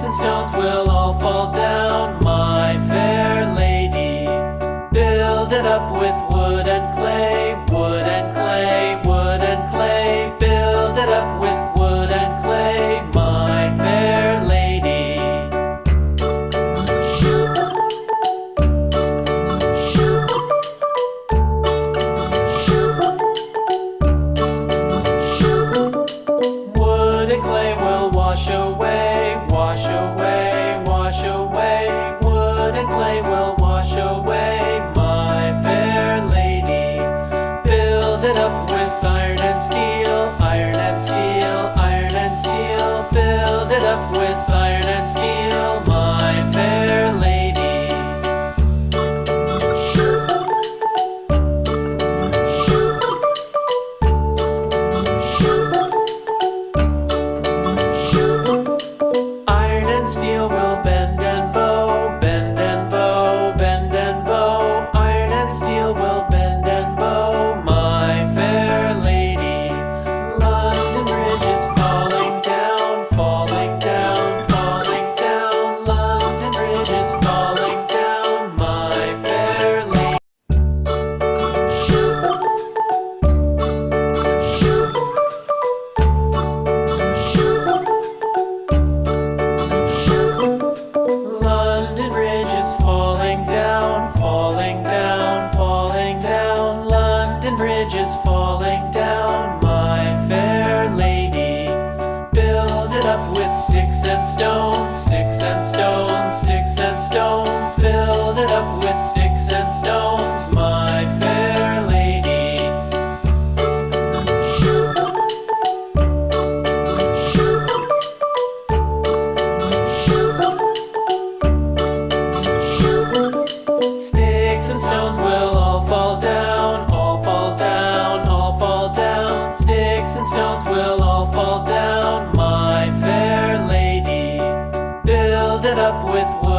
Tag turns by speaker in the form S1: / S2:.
S1: and stones will all fall down, my fair lady. Build it up with wood and clay, wood and clay, wood and clay. Build it up with wood and clay, my fair lady. Wood and clay will wash away, wash away, wash away. Wood and clay will wash away, my fair lady. Build it up with iron and steel, iron and steel, iron and steel. Build it up with iron and steel, my fair lady. Iron and steel will bend and bow, bend and bow, bend and bow. Iron and steel will bend and bow, my fair lady. London Bridge is falling down, falling down, falling down. London Bridge is falling down, my fair lady. London Bridge is falling down, falling down, falling down. London Bridge is falling down, my fair lady. Build it up with sticks and stones, sticks and stones, sticks and stones. Build it up with sticks and stones, my fair lady. Sticks and stones will all fall down, all fall down, all fall down. Sticks and stones will all fall down, my fair lady. Build it up with wood